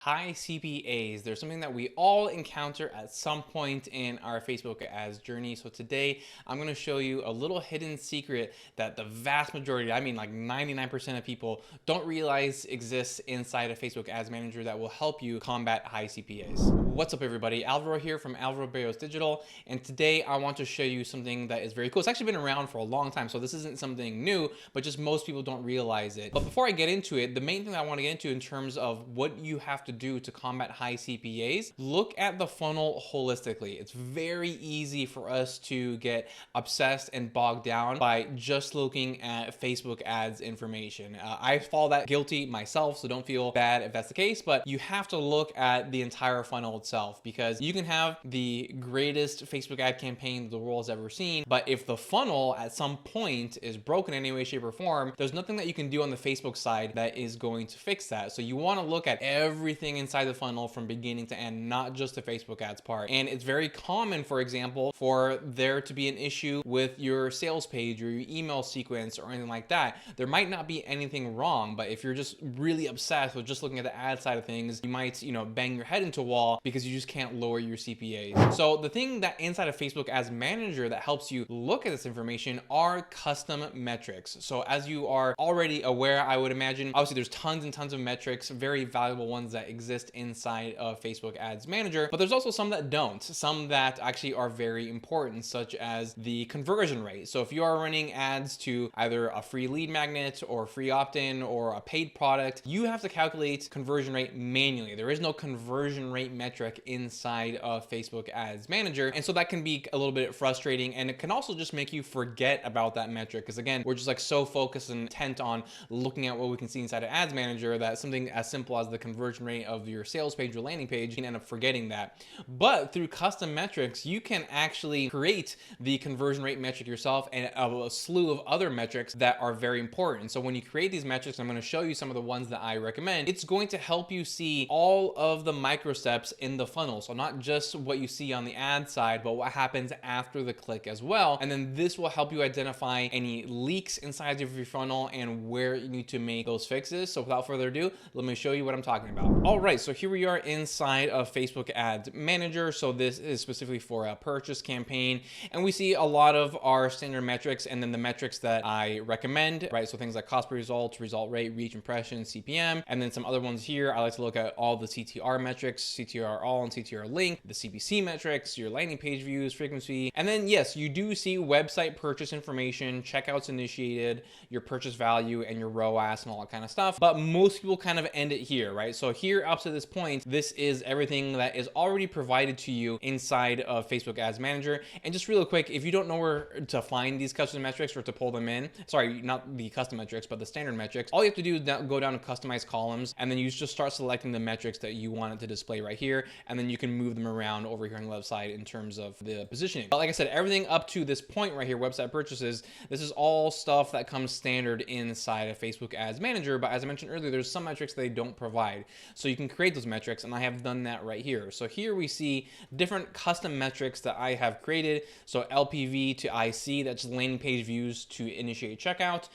High CPAs, they're something that we all encounter at some point in our Facebook ads journey. So today I'm going to show you a little hidden secret that the vast majority, I mean like 99% of people don't realize exists inside a Facebook ads manager that will help you combat high CPAs. What's up everybody? Alvaro here from Alvaro Barrios Digital, and today I want to show you something that is very cool. It's actually been around for a long time, so this isn't something new, but just most people don't realize it. But before I get into it, the main thing I want to get into in terms of what you have to do to combat high CPAs, look at the funnel holistically. It's very easy for us to get obsessed and bogged down by just looking at Facebook ads information. I fall that guilty myself, so don't feel bad if that's the case, but you have to look at the entire funnel itself, because you can have the greatest Facebook ad campaign the world has ever seen, but if the funnel at some point is broken in any way, shape, or form, there's nothing that you can do on the Facebook side that is going to fix that. So you want to look at everything inside the funnel from beginning to end, not just the Facebook ads part. And it's very common, for example, for there to be an issue with your sales page or your email sequence or anything like that. There might not be anything wrong, but if you're just really obsessed with just looking at the ad side of things, you might, bang your head into a wall because you just can't lower your CPAs. So the thing that inside of Facebook Ads Manager that helps you look at this information are custom metrics. So as you are already aware, I would imagine, obviously there's tons and tons of metrics, very valuable ones that exist inside of Facebook Ads Manager, but there's also some that don't, some that actually are very important, such as the conversion rate. So if you are running ads to either a free lead magnet or free opt-in or a paid product, you have to calculate conversion rate manually. There is no conversion rate metric inside of Facebook Ads Manager. And so that can be a little bit frustrating, and it can also just make you forget about that metric, because again, we're just like so focused and intent on looking at what we can see inside of Ads Manager that something as simple as the conversion rate of your sales page or landing page, you can end up forgetting that. But through custom metrics, you can actually create the conversion rate metric yourself and a slew of other metrics that are very important. So when you create these metrics, I'm going to show you some of the ones that I recommend. It's going to help you see all of the micro steps in the funnel. So not just what you see on the ad side, but what happens after the click as well. And then this will help you identify any leaks inside of your funnel and where you need to make those fixes. So without further ado, let me show you what I'm talking about. All right, so here we are inside of Facebook Ads Manager. So this is specifically for a purchase campaign, and we see a lot of our standard metrics and then the metrics that I recommend, right? So things like cost per result, result rate, reach impressions, CPM, and then some other ones here. I like to look at all the CTR metrics, CTR all and CTR link, the CPC metrics, your landing page views, frequency, and then yes, you do see website purchase information, checkouts initiated, your purchase value, and your ROAS and all that kind of stuff. But most people kind of end it here, right? So here up to this point, this is everything that is already provided to you inside of Facebook Ads Manager. And just real quick, if you don't know where to find these custom metrics or to pull them in, sorry, not the custom metrics, but the standard metrics, all you have to do is go down to customize columns, and then you just start selecting the metrics that you want it to display right here, and then you can move them around over here on the left side in terms of the positioning. But like I said, everything up to this point right here, website purchases, this is all stuff that comes standard inside of Facebook Ads Manager. But as I mentioned earlier, there's some metrics they don't provide. So you can create those metrics, and I have done that right here. So here we see different custom metrics that I have created. So LPV to IC, that's landing page views to initiate checkout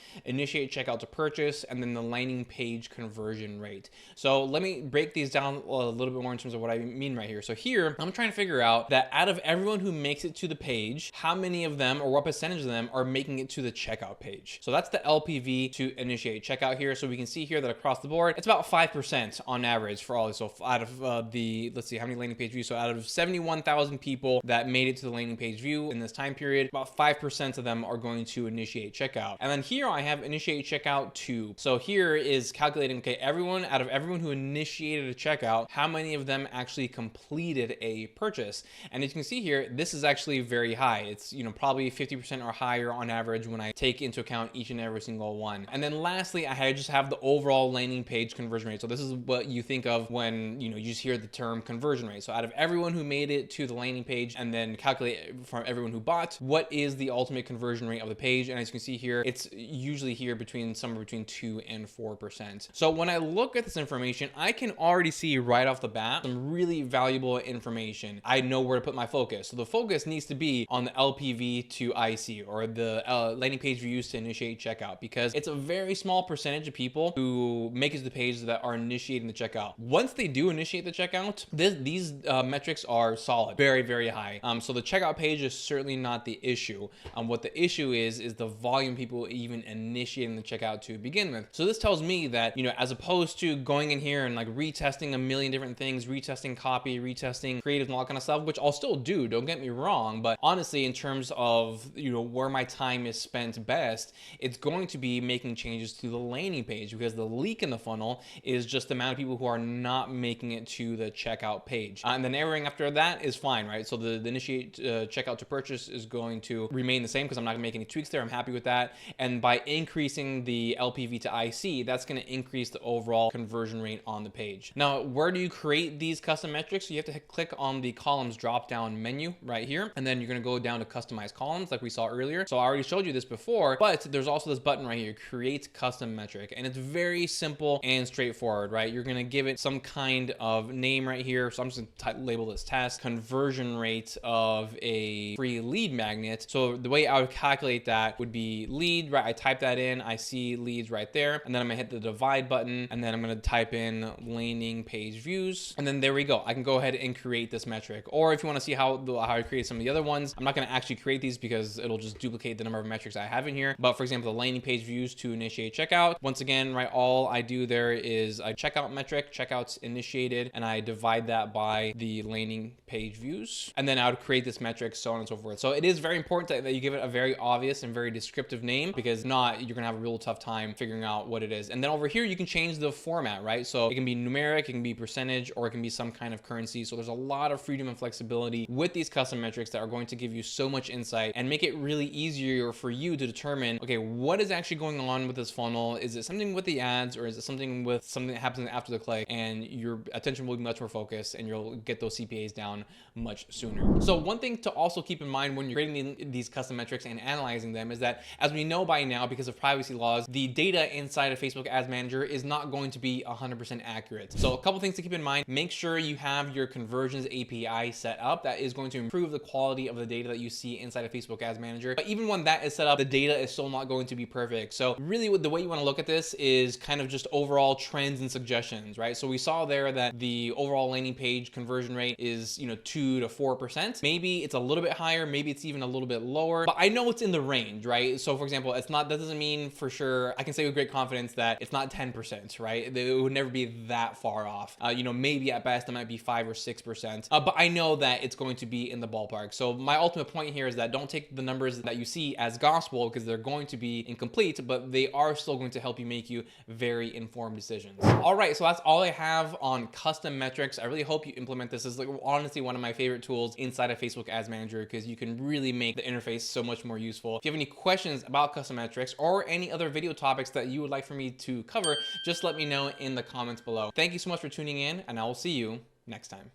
to purchase, and then the landing page conversion rate. So let me break these down a little bit more in terms of what I mean right here. So here, I'm trying to figure out that out of everyone who makes it to the page, how many of them or what percentage of them are making it to the checkout page. So that's the LPV to initiate checkout here. So we can see here that across the board, it's about 5% on average for all. So out of let's see, how many landing page views? So out of 71,000 people that made it to the landing page view in this time period, about 5% of them are going to initiate checkout. And then here I have initiate checkout to. So here is calculating, okay, out of everyone who initiated a checkout, how many of them actually completed a purchase? And as you can see here, this is actually very high. It's, probably 50% or higher on average when I take into account each and every single one. And then lastly, I just have the overall landing page conversion rate. So this is what you think of when, you just hear the term conversion rate. So out of everyone who made it to the landing page, and then calculate from everyone who bought, what is the ultimate conversion rate of the page? And as you can see here, it's usually here somewhere between 2 and 4%. So when I look at this information, I can already see right off the bat some really valuable information. I know where to put my focus. So the focus needs to be on the LPV to IC, or the landing page views to initiate checkout, because it's a very small percentage of people who make it to the page that are initiating the checkout checkout. Once they do initiate the checkout, these metrics are solid, very, very high. So the checkout page is certainly not the issue. What the issue is the volume people even initiating the checkout to begin with. So this tells me that, as opposed to going in here and like retesting a million different things, retesting copy, retesting creative and all that kind of stuff, which I'll still do, don't get me wrong, but honestly, in terms of, where my time is spent best, it's going to be making changes to the landing page, because the leak in the funnel is just the amount of people who are not making it to the checkout page. And then everything after that is fine, right? So the initiate checkout to purchase is going to remain the same because I'm not gonna make any tweaks there. I'm happy with that. And by increasing the LPV to IC, that's gonna increase the overall conversion rate on the page. Now, where do you create these custom metrics? So you have to click on the columns drop down menu right here, and then you're gonna go down to customize columns like we saw earlier. So I already showed you this before, but there's also this button right here, create custom metric, and it's very simple and straightforward, right? You're gonna give it some kind of name right here. So I'm just gonna label this test conversion rate of a free lead magnet. So the way I would calculate that would be lead, right? I type that in, I see leads right there, and then I'm gonna hit the divide button, and then I'm gonna type in landing page views, and then there we go. I can go ahead and create this metric. Or if you wanna see how I create some of the other ones, I'm not gonna actually create these because it'll just duplicate the number of metrics I have in here. But for example, the landing page views to initiate checkout, once again, right, all I do there is a checkout metric, checkouts initiated, and I divide that by the landing page views, and then I would create this metric, so on and so forth. So it is very important that you give it a very obvious and very descriptive name, because if not, you're gonna have a real tough time figuring out what it is. And then over here, you can change the format, right? So it can be numeric, it can be percentage, or it can be some kind of currency. So there's a lot of freedom and flexibility with these custom metrics that are going to give you so much insight and make it really easier for you to determine, okay, what is actually going on with this funnel? Is it something with the ads, or is it something with something that happens after the click? And your attention will be much more focused, and you'll get those CPAs down much sooner. So one thing to also keep in mind when you're creating these custom metrics and analyzing them is that, as we know by now, because of privacy laws, the data inside of Facebook Ads Manager is not going to be 100% accurate. So a couple things to keep in mind: make sure you have your conversions API set up. That is going to improve the quality of the data that you see inside of Facebook Ads Manager. But even when that is set up, the data is still not going to be perfect. So really, the way you want to look at this is kind of just overall trends and suggestions, right? So we saw there that the overall landing page conversion rate is 2 to 4%. Maybe it's a little bit higher, maybe it's even a little bit lower, but I know it's in the range, right? So for example, it's not, that doesn't mean for sure, I can say with great confidence that it's not 10%, right? It would never be that far off. Maybe at best it might be 5 or 6%, but I know that it's going to be in the ballpark. So my ultimate point here is that don't take the numbers that you see as gospel, because they're going to be incomplete, but they are still going to help you make you very informed decisions. All right, so that's all I have on custom metrics. I really hope you implement this. This is honestly one of my favorite tools inside of Facebook Ads Manager, because you can really make the interface so much more useful. If you have any questions about custom metrics or any other video topics that you would like for me to cover, just let me know in the comments below. Thank you so much for tuning in, and I will see you next time.